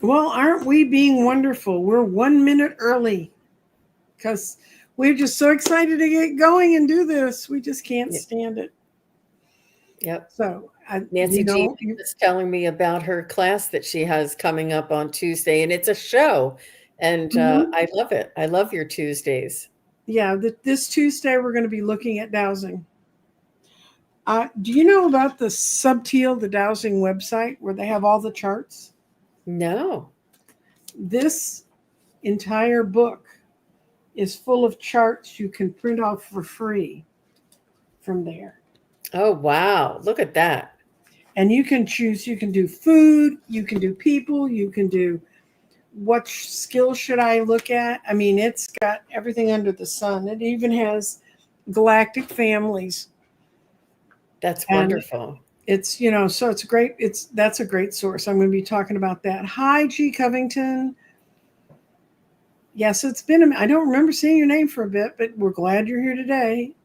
Well, aren't we being wonderful? We're 1 minute early because we're just so excited to get going and do this. We just can't Y- stand it. Yep. So, Nancy G was telling me about her class that she has coming up on Tuesday, and it's a show. And mhm. I love it. I love your Tuesdays. Yeah, this Tuesday we're going to be looking at dowsing. Do you know about the Subteal, the dowsing website where they have all the charts? No. This entire book is full of charts you can print off for free from there. Oh, wow. Look at that. And you can choose, you can do food, you can do people, you can do what skills should I look at. I mean, it's got everything under the sun. It even has galactic families. That's And wonderful. it's, so it's great. That's a great source. I'm going to be talking about that. Hi, G. Covington. Yes, it's been, I don't remember seeing your name for a bit, but we're glad you're here today.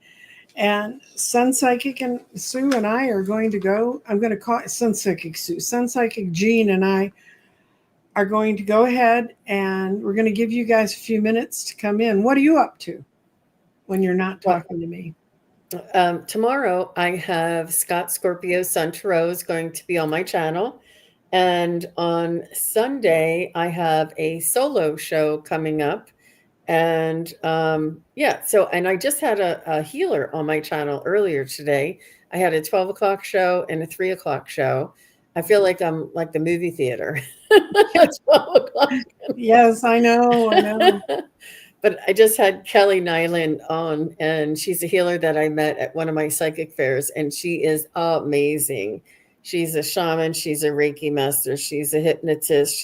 And Sun Psychic and Sue and I are going to go. I'm going to call it Sun Psychic Sue. Sun Psychic Jean and I are going to go ahead and we're going to give you guys a few minutes to come in. What are you up to when you're not Well, talking to me? tomorrow I have Scott Scorpio Sun Tarot is going to be on my channel. And on Sunday, I have a solo show coming up. And yeah, so, and I just had a healer on my channel earlier today. I had a 12 o'clock show and a 3 o'clock show. I feel like I'm like the movie theater at 12 o'clock. Yes, I know. I know. But I just had Kelly Nyland on, and she's a healer that I met at one of my psychic fairs, and she is amazing. She's a shaman, she's a Reiki master, she's a hypnotist,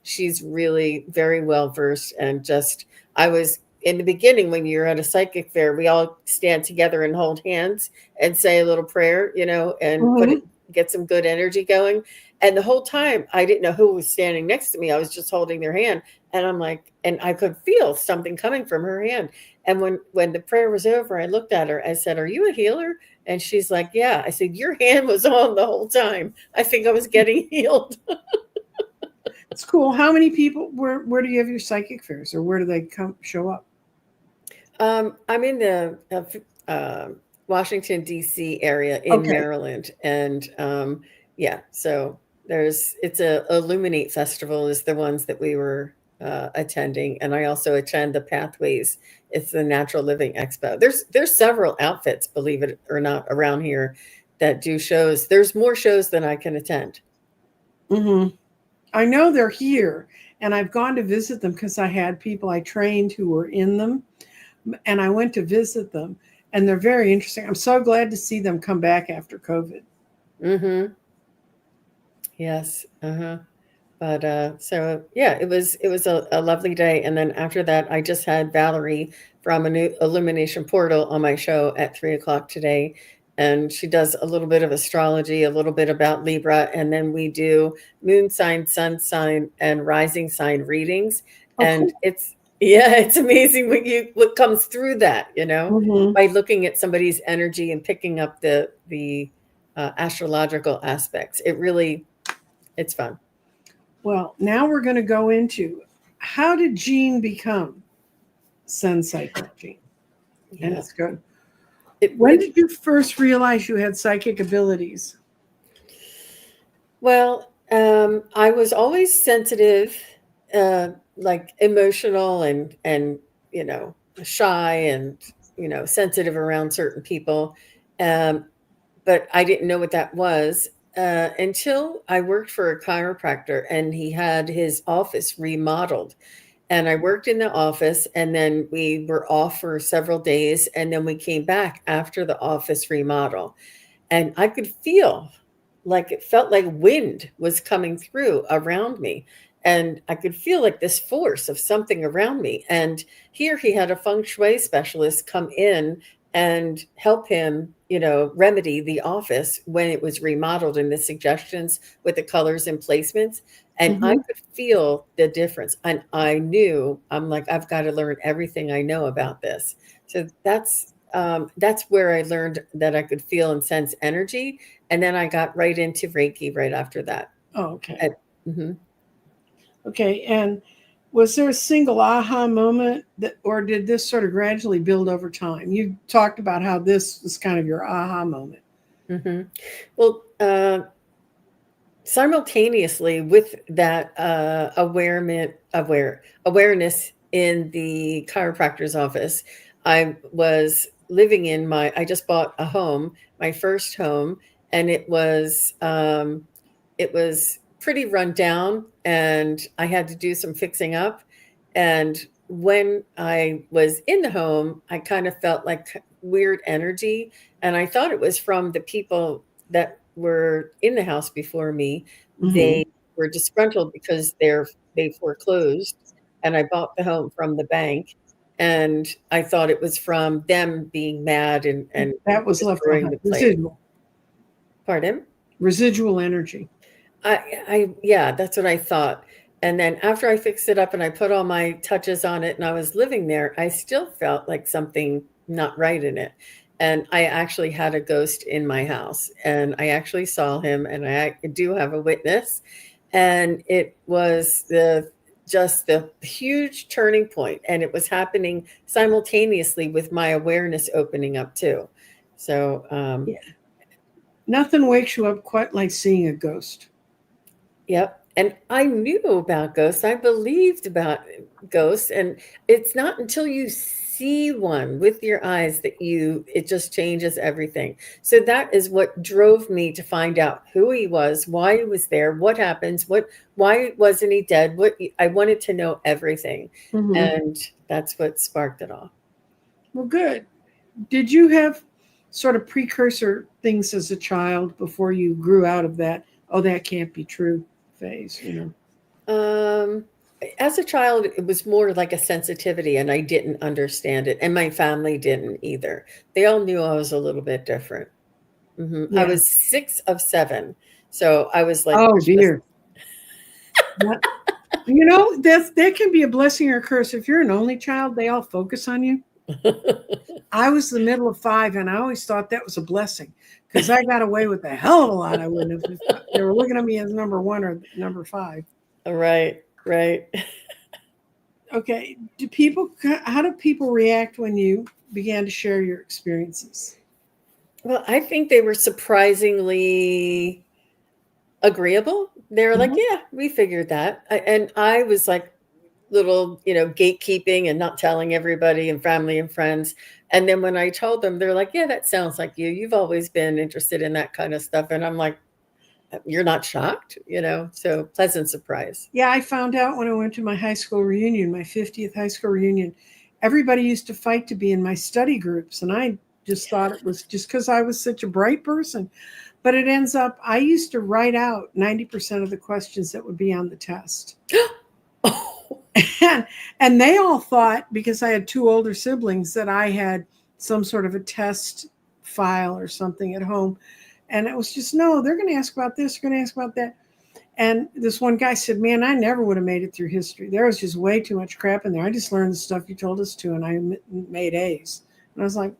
she's really very well versed. And just, I was in the beginning when you're at a psychic fair, we all stand together and hold hands and say a little prayer, and Mhm. get some good energy going. And the whole time I didn't know who was standing next to me. I was just holding their hand. And I'm like, and I could feel something coming from her hand. And when the prayer was over, I looked at her. I said, "Are you a healer?" And she's like, "Yeah." I said, "Your hand was on the whole time. I think I was getting healed." It's cool. How many people? Where do you have your psychic fairs, or where do they come show up? I'm in the Washington D.C. area in Okay. Maryland, and yeah, so it's a Illuminate Festival is the ones that we were attending, and I also attend the Pathways. It's the Natural Living Expo. There's several outfits, believe it or not, around here that do shows. There's more shows than I can attend. Hmm. I know they're here, and I've gone to visit them because I had people I trained who were in them, and I went to visit them, and they're very interesting. I'm so glad to see them come back after COVID. Mm-hmm. Yes. Uh-huh. But so yeah, it was a lovely day. And then after that, I just had Valerie from a new Illumination Portal on my show at 3 o'clock today. And she does a little bit of astrology, a little bit about Libra, and then we do moon sign, sun sign, and rising sign readings. Oh, And cool. yeah, it's amazing what comes through that, Hmm. by looking at somebody's energy and picking up the astrological aspects. It's fun. Well, now we're going to go into how did Jean become Sun Psychic Jean? And Yeah. it's good. It, When it did you first realize you had psychic abilities? Well, I was always sensitive, like emotional and you know shy and sensitive around certain people, um, but I didn't know what that was until I worked for a chiropractor and he had his office remodeled. And I worked in the office, and then we were off for several days, and then we came back after the office remodel, and I could feel like it felt like wind was coming through around me. And I could feel like this force of something around me. And here he had a feng shui specialist come in and help him, remedy the office when it was remodeled and the suggestions with the colors and placements. And I Hmm. could feel the difference. And I knew, I'm like, I've got to learn everything I know about this. So that's where I learned that I could feel and sense energy, and then I got right into Reiki right after that. Oh, okay. I- mhm. Okay, and was there a single aha moment that, or did this sort of gradually build over time? You talked about how this was kind of your aha moment. Hmm. Well, simultaneously with that awareness in the chiropractor's office, I was living in I just bought a home, my first home, and it was pretty run down, and I had to do some fixing up. And when I was in the home, I kind of felt like weird energy, and I thought it was from the people that were in the house before me. Mm-hmm. They were disgruntled because they foreclosed, and I bought the home from the bank, and I thought it was from them being mad and That was left destroying behind. the place. Residual. Pardon? Residual energy. Yeah, that's what I thought. And then after I fixed it up and I put all my touches on it and I was living there, I still felt like something not right in it. And I actually had a ghost in my house and I actually saw him, and I do have a witness. And it was just the huge turning point, and it was happening simultaneously with my awareness opening up too. So, Yeah. Nothing wakes you up quite like seeing a ghost. yep. And I knew about ghosts. I believed about ghosts. And it's not until you see one with your eyes that it just changes everything. So that is what drove me to find out who he was, why he was there, what happens, why wasn't he dead? I wanted to know everything. Mm-hmm. And that's what sparked it all. Well, good. Did you have sort of precursor things as a child before you grew out of that, oh, that can't be true phase, you know? Um, as a child, it was more like a sensitivity, and I didn't understand it, and my family didn't either. They all knew I was a little bit different. I Yeah. was 6 of 7, so I was like Oh, Christmas. dear. What? You know, that can be a blessing or a curse. If you're an only child, they all focus on you. I was the middle of five, and I always thought that was a blessing because I got away with a hell of a lot I wouldn't have if they were looking at me as number one or number five. Right, right. Okay. How do people react when you began to share your experiences? Well, I think they were surprisingly agreeable. They were like, Mhm. "Yeah, we figured that." And I was like little, gatekeeping and not telling everybody and family and friends. And then when I told them, they're like, "Yeah, that sounds like you. You've always been interested in that kind of stuff." And I'm like, "You're not shocked?" So pleasant surprise. Yeah, I found out when I went to my high school reunion, my 50th high school reunion. Everybody used to fight to be in my study groups, and I just thought it was just because I was such a bright person. But it ends up, I used to write out 90% of the questions that would be on the test. Oh, and, and they all thought, because I had two older siblings, that I had some sort of a test file or something at home. And it was just, no, they're going to ask about this, they're going to ask about that. And this one guy said, "Man, I never would have made it through history. There was just way too much crap in there. I just learned the stuff you told us to, and I made A's." And I was like,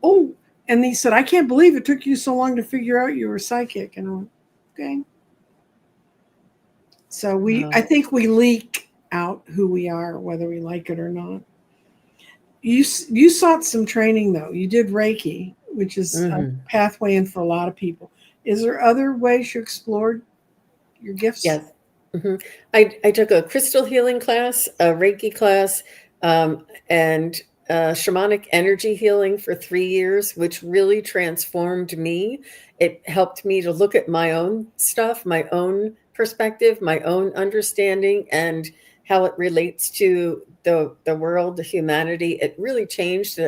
"Oh." And he said, "I can't believe it took you so long to figure out you were psychic." And I went, "Okay." So I wow. think we leak out who we are, whether we like it or not. You sought some training though. You did Reiki, which is a Hmm. pathway in for a lot of people. Is there other ways you explored your gifts? Yes. Hmm. I took a crystal healing class, a Reiki class, and shamanic energy healing for 3 years, which really transformed me. It helped me to look at my own stuff, my own perspective, my own understanding, and how it relates to the world, the humanity. It really changed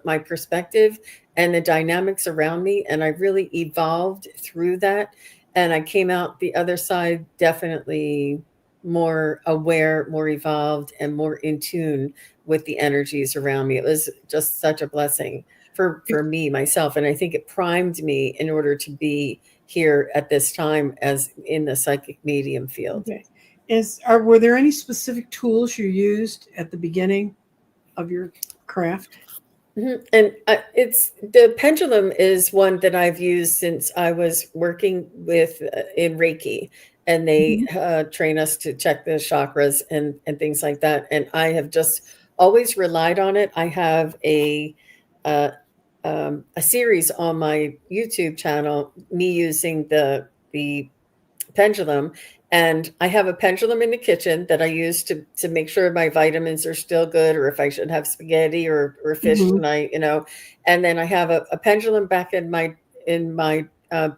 my perspective and the dynamics around me, and I really evolved through that, and I came out the other side definitely more aware, more evolved, and more in tune with the energies around me. It was just such a blessing for me myself, and I think it primed me in order to be here at this time as in the psychic medium field. Okay. Were there any specific tools you used at the beginning of your craft? And it's the pendulum is one that I've used since I was working with in Reiki, and they Mhm. train us to check the chakras and things like that. And I have just always relied on it. I have uh, a series on my YouTube channel, me using the pendulum. And I have a pendulum in the kitchen that I use to make sure my vitamins are still good, or if I should have spaghetti or fish Mhm. tonight, And then I have a pendulum back in my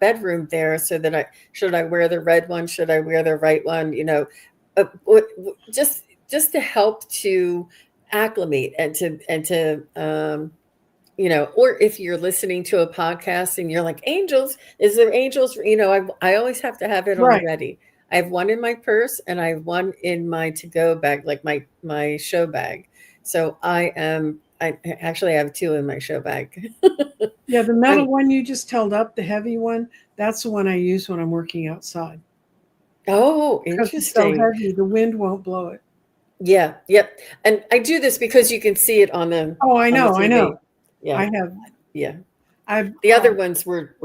bedroom there, so that should I wear the red one, should I wear the right one, just to help to acclimate and to or if you're listening to a podcast and you're like, angels, is there angels? I always have to have it on the Right. ready. I have one in my purse and I have one in my to-go bag, like my show bag. So I actually have two in my show bag. Yeah, the I metal one you just held up, the heavy one, that's the one I use when I'm working outside Oh, because it's so interesting. heavy, the wind won't blow it. Yeah, yep. And I do this because you can see it on the Oh, on the I TV. know. Yeah, I have yeah. I've The other ones were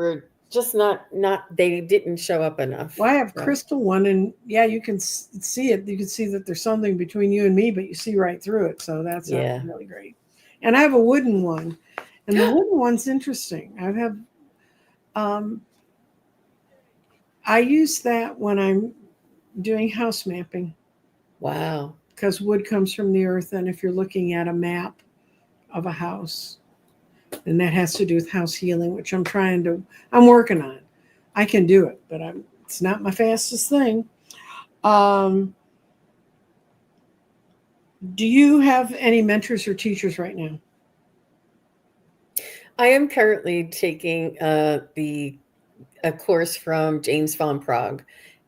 just not they didn't show up enough. well, I have So crystal one, and yeah, you can see it. You can see that there's something between you and me, but you see right through it. So that's not yeah. really great. And I have a wooden one, and the wooden one's interesting. Um, I use that when I'm doing house mapping Wow. because wood comes from the earth, and if you're looking at a map of a house, and that has to do with house healing, which I'm working on. I can do it, but it's not my fastest thing. Um, do you have any mentors or teachers right now? I am currently taking the a course from James von Prague,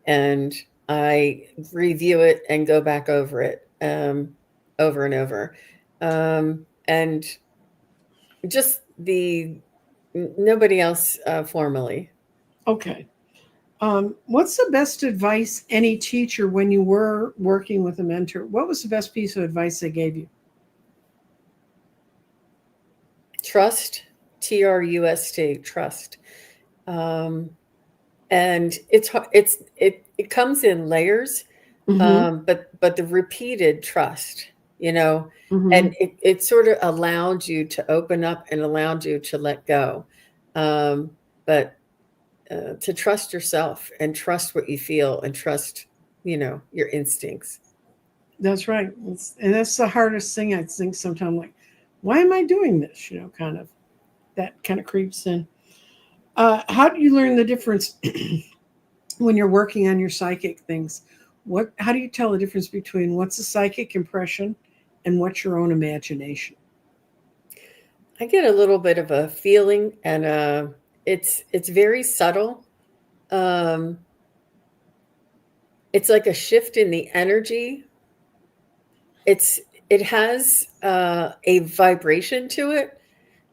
and I review it and go back over it over and over, and just the nobody else formally. Okay. What's the best advice any teacher, when you were working with a mentor, what was the best piece of advice they gave you? Trust, trust, trust. Um, and it comes in layers, Mm-hmm. but the repeated trust, Mm-hmm. and it sort of allowed you to open up and allowed you to let go, but to trust yourself and trust what you feel and trust your instincts. That's right. And that's the hardest thing I think sometimes, like, why am I doing this? Kind of that kind of creeps in. How do you learn the difference when you're working on your psychic things? How do you tell the difference between what's a psychic impression and what's your own imagination? I get a little bit of a feeling, and it's very subtle. um, it's like a shift in the energy. It has a vibration to it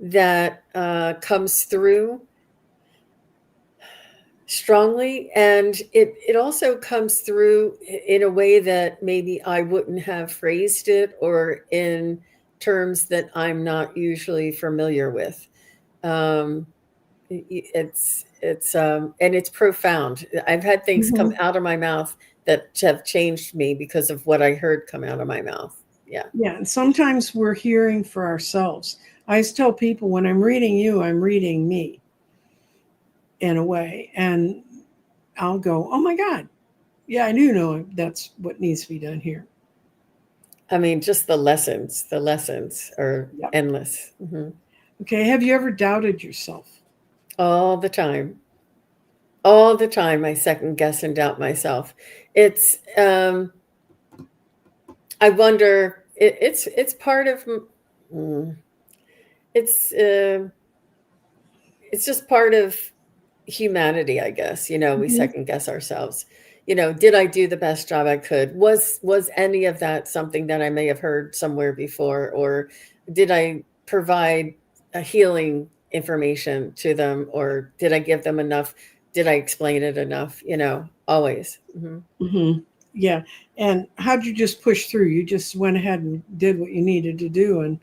that comes through strongly, and it also comes through in a way that maybe I wouldn't have phrased it, or in terms that I'm not usually familiar with. um, and it's profound. I've had things come Mhm. out of my mouth that have changed me because of what I heard come out of my mouth. Yeah. Yeah, and sometimes we're hearing for ourselves. I always tell people when I'm reading you, I'm reading me in a way. And I'll go, oh my God, yeah, I do know that's what needs to be done here. I mean, just the lessons are Yep. endless. Hmm. Okay, have you ever doubted yourself? All the time. All the time, I second guess and doubt myself. It's, I wonder, it's part of, mm, it's, uh, it's just part of humanity, I guess. We Mhm. second guess ourselves. Did I do the best job I could? Was any of that something that I may have heard somewhere before, or did I provide a healing information to them, or did I give them enough? Did I explain it enough? Always. Hmm. Mhm. Yeah. And how'd you just push through? You just went ahead and did what you needed to do and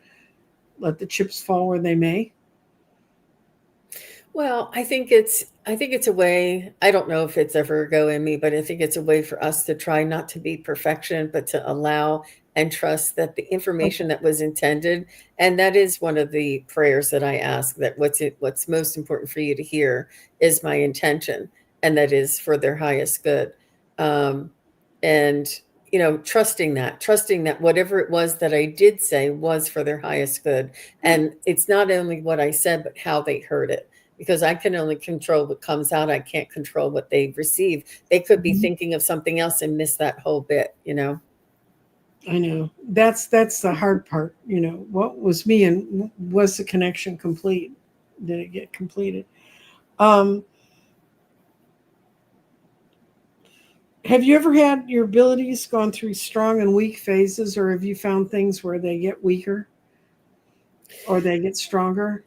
let the chips fall where they may? Well, I think it's a way. I don't know if it's ever a go in me, but I think it's a way for us to try not to be perfection, but to allow and trust that the Okay. information that was intended, and that is one of the prayers that I ask, that what's most important for you to hear is my intention, and that is for their highest good. Um, and trusting that whatever it was that I did say was for their highest good. Good. And it's not only what I said, but how they heard it, because I can only control what comes out. I can't control what they receive. They could be Mhm. thinking of something else and miss that whole bit, you know? I know that's the hard part. What was me, and was the connection complete? Did it get completed? Um, have you ever had your abilities gone through strong and weak phases, or have you found things where they get weaker or they get stronger?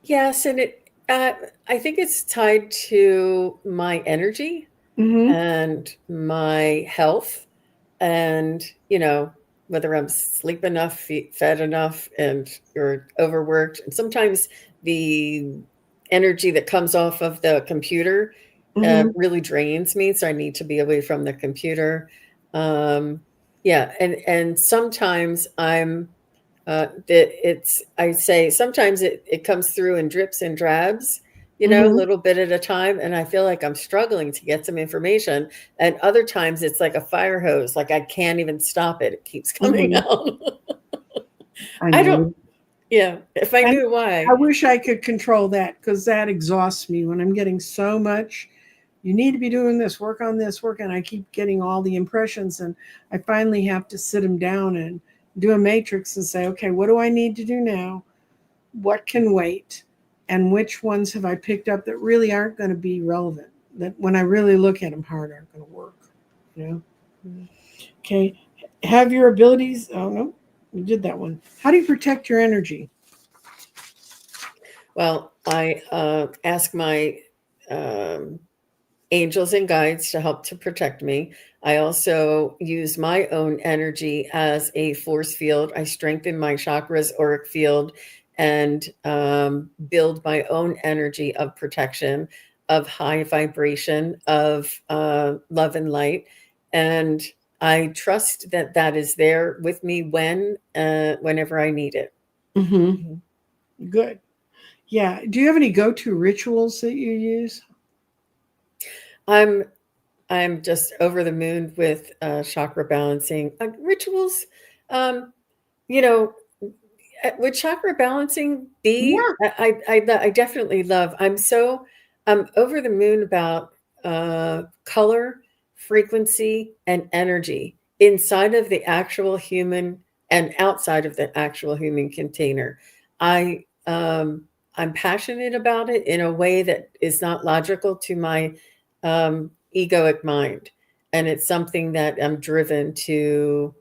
Yes, and I think it's tied to my energy Mm-hmm. and my health, and whether I'm sleep enough, fed enough, and or overworked. And sometimes the energy that comes off of the computer Mm-hmm. really drains me, so I need to be away from the computer. um, yeah, and sometimes I say sometimes it comes through in drips and drabs, a Mm-hmm. little bit at a time, and I feel like I'm struggling to get some information. And other times it's like a fire hose, like I can't even stop it. It keeps coming Mm-hmm. out. I I don't know. Yeah, if I And knew I why. wish I could control that, because that exhausts me when I'm getting so much. You need to be doing this, work on this, work, and I keep getting all the impressions, and I finally have to sit them down and do a matrix and say, okay, what do I need to do now? What can wait? And which ones have I picked up that really aren't going to be relevant? That when I really look at them hard aren't going to work. You know? Okay. Have your abilities. Oh no, we did that one. How do you protect your energy? Well, I ask my um, angels and guides to help to protect me. I also use my own energy as a force field. I strengthen my chakras, auric field, and build my own energy of protection, of high vibration, of love and light. And I trust that that is there with me whenever I need it. Mm-hmm. Good. Yeah. Do you have any go-to rituals that you use? I'm I'm just over the moon with chakra balancing rituals. Um, you know, would chakra balancing be? Yeah. I definitely love. I'm over the moon about color, frequency, and energy inside of the actual human and outside of the actual human container. I I'm passionate about it in a way that is not logical to my egoic mind, and it's something that I'm driven to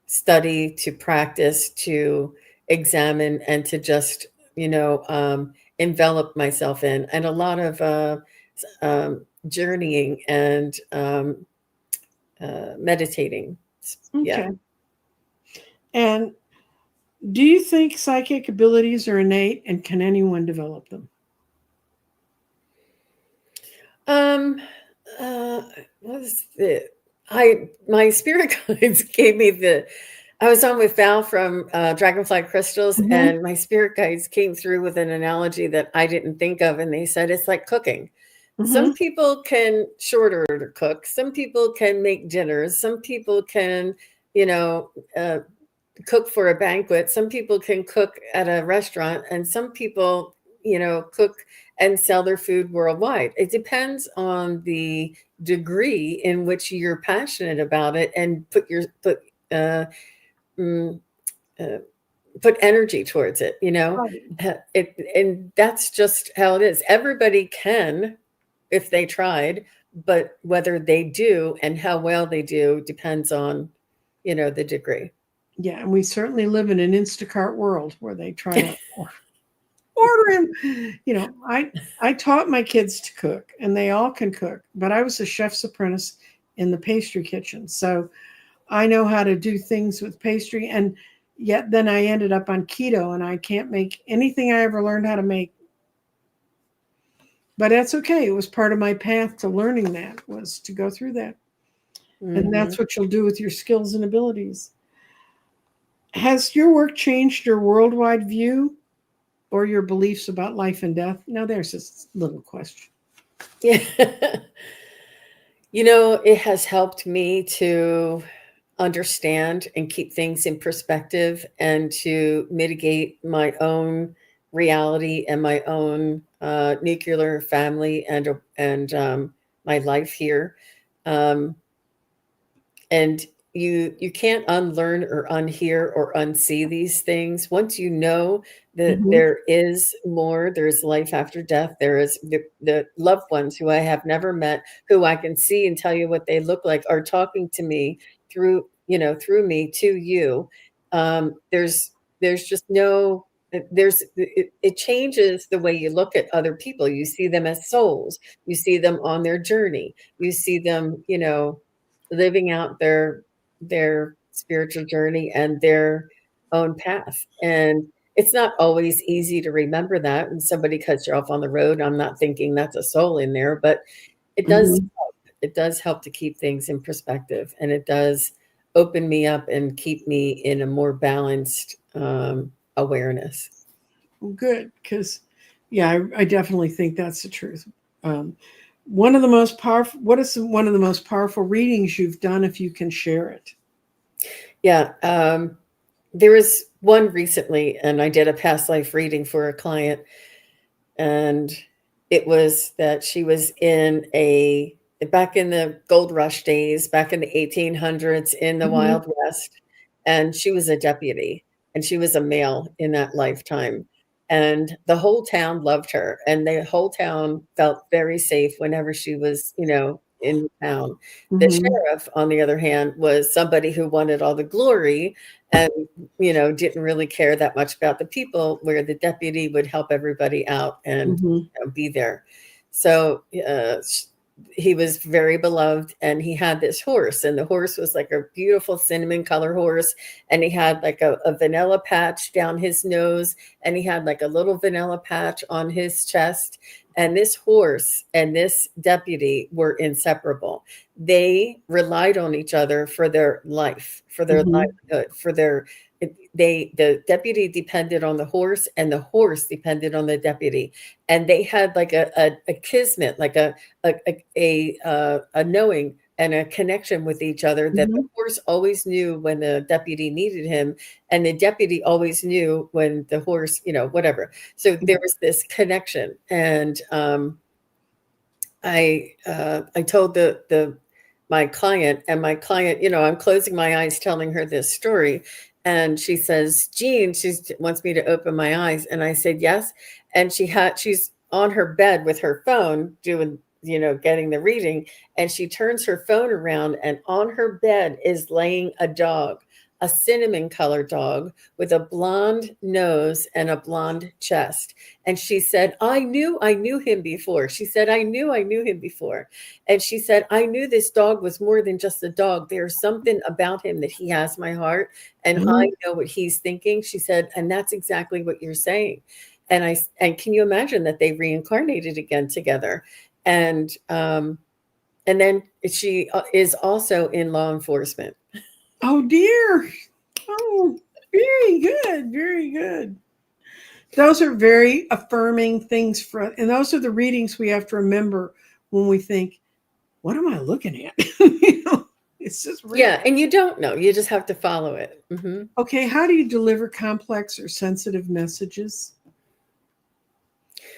study, to practice, to examine, and to just envelop myself in, and a lot of journeying and meditating. Yeah. Okay. And do you think psychic abilities are innate, and can anyone develop them? Um, uh, what was the my spirit guides gave me the. I was on with Val from Dragonfly Crystals, Mm-hmm. and my spirit guides came through with an analogy that I didn't think of, and they said it's like cooking. Mm-hmm. Some people can short order cook. Some people can make dinners. Some people can, you know, uh, cook for a banquet. Some people can cook at a restaurant, and some people, cook and sell their food worldwide. It depends on the degree in which you're passionate about it and uh, mm, uh, put energy towards it. Right. And that's just how it is. Everybody can if they tried, but whether they do and how well they do depends on, the degree. Yeah, and we certainly live in an Instacart world where they try to order him. I taught my kids to cook, and they all can cook, but I was a chef's apprentice in the pastry kitchen, so I know how to do things with pastry. And yet then I ended up on keto, and I can't make anything I ever learned how to make. But that's okay. It was part of my path to learning that, was to go through that. And Hmm. that's what you'll do with your skills and abilities. Has your work changed your worldwide view or your beliefs about life and death? Now, there's this little question. Yeah. It has helped me to understand and keep things in perspective and to mitigate my own reality and my own nuclear family and my life here. Um, and you can't unlearn or unhear or unsee these things once you know that Mm-hmm. there is more. There's life after death. There is the loved ones who I have never met, who I can see and tell you what they look like, are talking to me through me to you. There's just no it changes the way you look at other people. You see them as souls. You see them on their journey. You see them, living out their spiritual journey and their own path. And it's not always easy to remember that when somebody cuts you off on the road. I'm not thinking that's a soul in there, but it does Mm-hmm. help. It does help to keep things in perspective, and it does open me up and keep me in a more balanced awareness. Good, because yeah, I definitely think that's the truth. Um, one of the most powerful. What is one of the most powerful readings you've done, if you can share it? Yeah. There was one recently, and I did a past life reading for a client, and it was that she was in a back in the gold rush days, back in the 1800s in the Mm-hmm. Wild West, and she was a deputy, and she was a male in that lifetime, and the whole town loved her, and the whole town felt very safe whenever she was, in town. The Mm-hmm. sheriff, on the other hand, was somebody who wanted all the glory and didn't really care that much about the people, where the deputy would help everybody out and Mm-hmm. be there. So he was very beloved, and he had this horse, and the horse was like a beautiful cinnamon color horse, and he had like a vanilla patch down his nose, and he had like a little vanilla patch on his chest. And this horse and this deputy were inseparable. They relied on each other for their life, for their Mm-hmm. livelihood, for their the deputy depended on the horse, and the horse depended on the deputy, and they had like a kismet, like a knowing and a connection with each other, that the Mm-hmm. horse always knew when the deputy needed him, and the deputy always knew when the horse, whatever. So there was this connection, and I told the my client, and my client, I'm closing my eyes telling her this story, and she says, "Jean," she wants me to open my eyes, and I said, "Yes." And she's on her bed with her phone doing, getting the reading, and she turns her phone around, and on her bed is laying a dog, a cinnamon colored dog with a blonde nose and a blonde chest. And she said, I knew him before. She said, I knew him before. And she said, I knew this dog was more than just a dog. There's something about him that he has my heart, and I Mm-hmm. know what he's thinking. She said, and that's exactly what you're saying. And can you imagine that they reincarnated again together? And then she is also in law enforcement. Oh dear. Oh, very good. Very good. Those are very affirming things and those are the readings we have to remember when we think, what am I looking at? It's just real. Yeah, and you don't know. You just have to follow it. Hmm. Okay, how do you deliver complex or sensitive messages?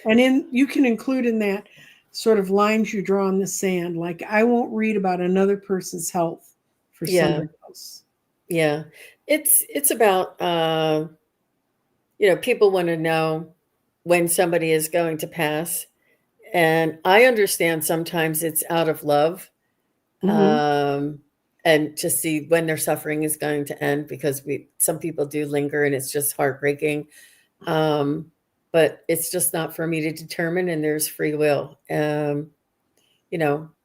And you can include in that sort of lines you draw in the sand, like I won't read about another person's health for Yeah, somebody else. yeah. It's about people want to know when somebody is going to pass. And I understand sometimes it's out of love, Mm-hmm. um, and to see when their suffering is going to end, because some people do linger, and it's just heartbreaking. Um, but it's just not for me to determine, and there's free will.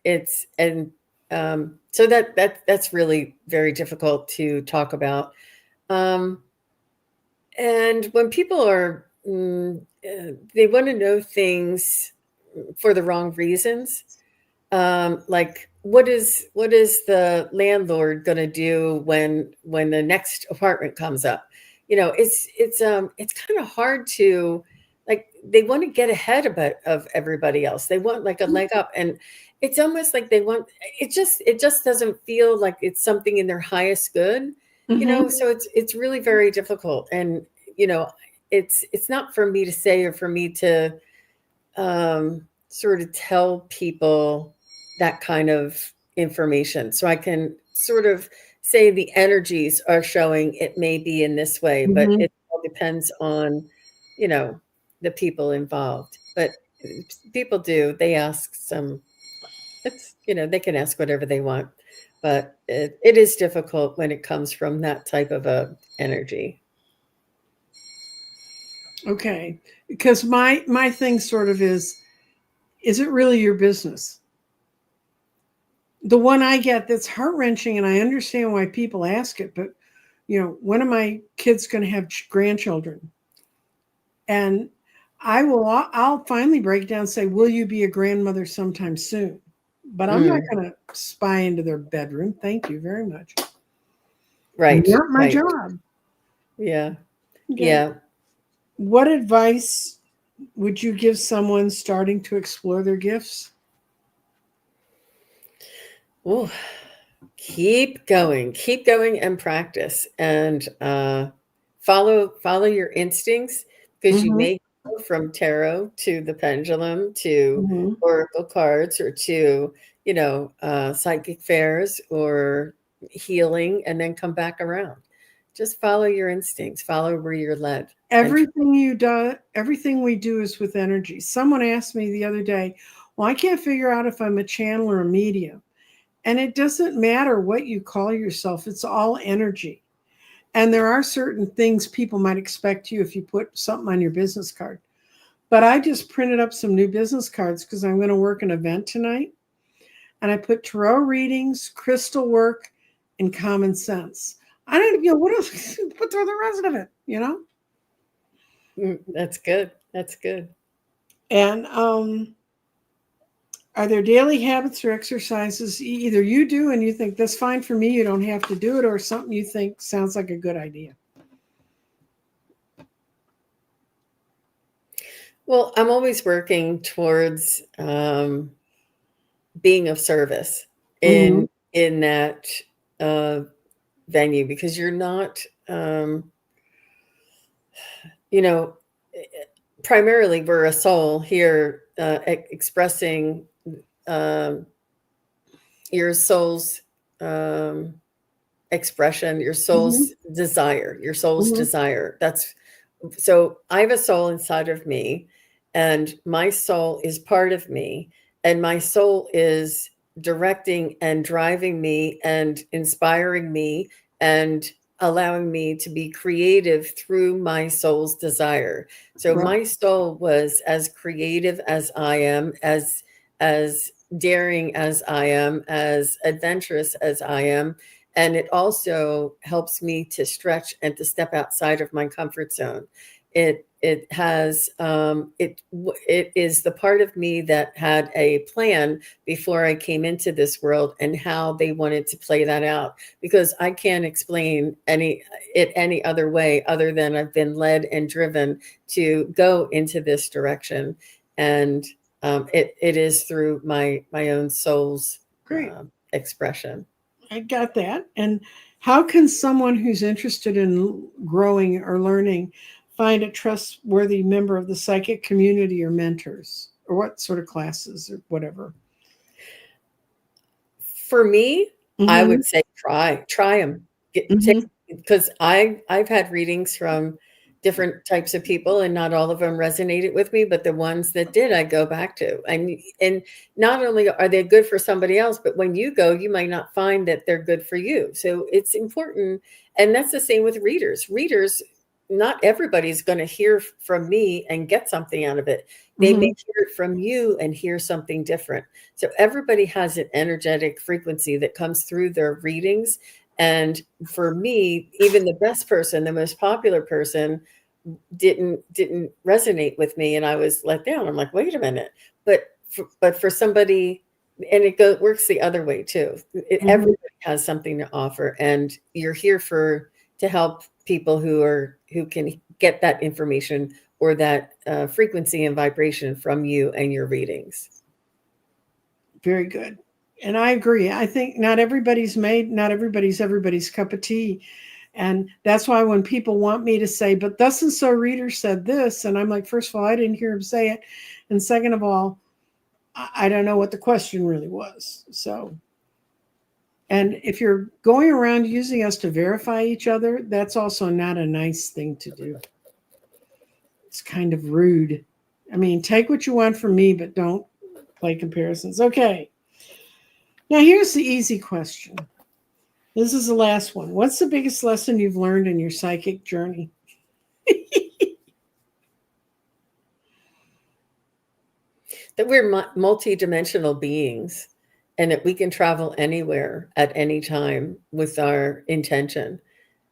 It's and so that's really very difficult to talk about. Um, and when people are they want to know things, for the wrong reasons. Like what is the landlord going to do when the next apartment comes up? It's kind of hard to, like, they want to get ahead of everybody else. They want like a leg up, and it's almost like they want, it just doesn't feel like it's something in their highest good. Mm-hmm. So it's really very difficult. And you know it's not for me to say, or for me to sort of tell people that kind of information. So I can sort of say the energies are showing it may be in this way, but Mm-hmm. it all depends on, you know, the people involved. But people do, they ask some, they can ask whatever they want, but it is difficult when it comes from that type of a energy. Okay. Because my thing sort of is it really your business? The one I get that's heart wrenching, and I understand why people ask it, but when are my kids going to have grandchildren? And I'll finally break down and say, will you be a grandmother sometime soon? But I'm not Mm, going to spy into their bedroom. Thank you very much. right, Not my right. job. Yeah, Okay. yeah. What advice would you give someone starting to explore their gifts? Ooh, keep going and practice, and follow your instincts, because you Mm-hmm. may go from tarot to the pendulum to Mm-hmm. oracle cards, or to psychic fairs, or healing, and then come back around. Just follow your instincts, follow where you're led, and Everything we do is with energy. Someone asked me the other day, well, I can't figure out if I'm a channel or a medium. And it doesn't matter what you call yourself, it's all energy. And there are certain things people might expect you if you put something on your business card. But I just printed up some new business cards because I'm going to work an event tonight. And I put tarot readings, crystal work, and common sense. I don't, what else? Put through the rest of it. that's good. That's good. And are there daily habits or exercises either you do and you think that's fine for me, you don't have to do it, or something you think sounds like a good idea? Well, I'm always working towards being of service Mm-hmm. in that uh, venue, because you're not, you know, primarily we're a soul here, expressing um, your soul's um, expression, your Mm-hmm. soul's desire, your soul's Mm-hmm. desire. That's so I have a soul inside of me, and my soul is part of me, and my soul is directing and driving me and inspiring me and allowing me to be creative through my soul's desire. So Right. my soul was as creative as I am, as daring as I am, as adventurous as I am, and it also helps me to stretch and to step outside of my comfort zone. It is the part of me that had a plan before I came into this world, and how they wanted to play that out, because I can't explain any other way, other than I've been led and driven to go into this direction. And it is through my own soul's Great. expression. I got that. And how can someone who's interested in growing or learning find a trustworthy member of the psychic community or mentors, or what sort of classes or whatever? For me, I Mm-hmm. would say try them. Get take Mm-hmm. Because I've had readings from different types of people, and not all of them resonated with me, but the ones that did, I go back to. And not only are they good for somebody else, but when you go, you might not find that they're good for you. So it's important, and that's the same with readers. Readers, not everybody's going to hear from me and get something out of it. They may Mm-hmm. hear it from you and hear something different. So everybody has an energetic frequency that comes through their readings. And for me, even the best person, the most popular person, didn't resonate with me, and I was let down. I'm like, wait a minute. But for somebody, and works the other way too. Mhm. Everybody has something to offer, and you're here to help people who can get that information or that frequency and vibration from you and your readings. Very good. And I agree. I think not everybody's everybody's cup of tea. And that's why when people want me to say, but thus and so reader said this, and I'm like, first of all, I didn't hear him say it. And second of all, I don't know what the question really was. So, and if you're going around using us to verify each other, that's also not a nice thing to do. It's kind of rude. I mean, take what you want from me, but don't play comparisons. Okay. Now, here's the easy question. This is the last one. What's the biggest lesson you've learned in your psychic journey? That we're multidimensional beings, and that we can travel anywhere at any time with our intention.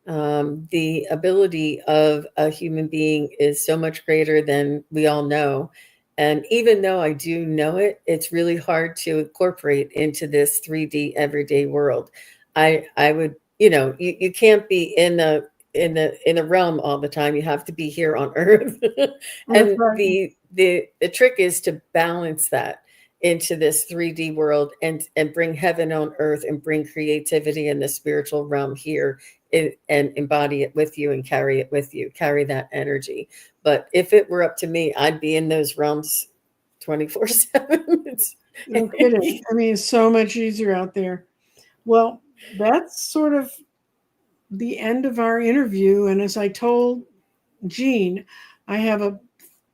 The ability of a human being is so much greater than we all know. And even though I do know it, it's really hard to incorporate into this 3D everyday world. I would, you can't be in the realm all the time. You have to be here on Earth. That's And right. the trick is to balance that into this 3D world, and bring heaven on earth, and bring creativity in the spiritual realm here, and embody it with you, and carry it with you, carry that energy. But if it were up to me, I'd be in those realms 24/7. No kidding. I mean, it's so much easier out there. Well, that's sort of the end of our interview. And as I told Jean, I have a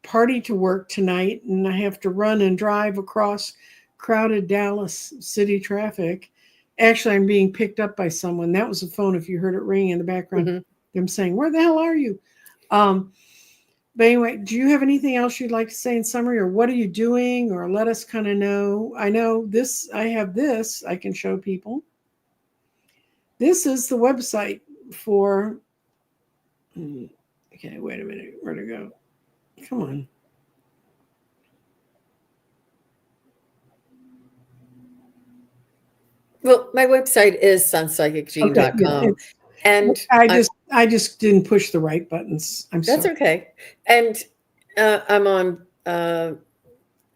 party to work tonight, and I have to run and drive across crowded Dallas city traffic. Actually, I'm being picked up by someone. That was the phone, if you heard it ringing in the background. Mhm. Them saying, "Where the hell are you?" But anyway, do you have anything else you'd like to say in summary, or what are you doing, or let us kind of know? I know this, I have this I can show people. This is the website for, okay, wait a minute, where'd it go? Come on. Well, my website is Okay, yeah, sunpsychicgene.com. And I just didn't push the right buttons. I'm that's sorry. okay. And uh, I'm on uh,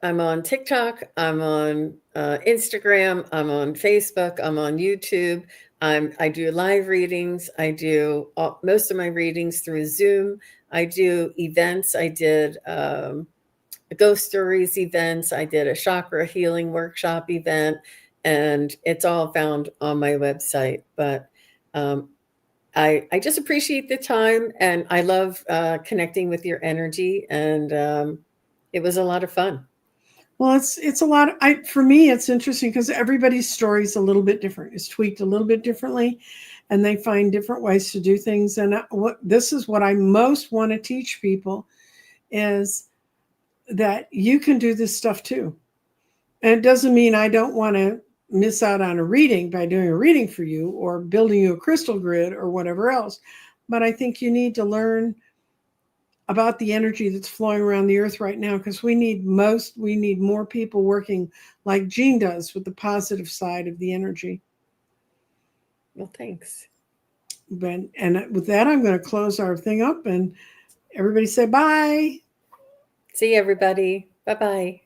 I'm on TikTok. I'm on Instagram. I'm on Facebook. I'm on YouTube. I do live readings. I do most of my readings through Zoom. I do events. I did ghost stories events. I did a chakra healing workshop event, and it's all found on my website. But um, I just appreciate the time, and I love connecting with your energy, and it was a lot of fun. Well, it's a lot. For me, it's interesting because everybody's story is a little bit different. It's tweaked a little bit differently, and they find different ways to do things. And what this is what I most want to teach people is that you can do this stuff too. And it doesn't mean I don't want to miss out on a reading by doing a reading for you or building you a crystal grid or whatever else. But I think you need to learn about the energy that's flowing around the earth right now, because we need more people working like Jean does with the positive side of the energy. Well, thanks. And with that, I'm going to close our thing up, and everybody say bye. See you, everybody. Bye bye.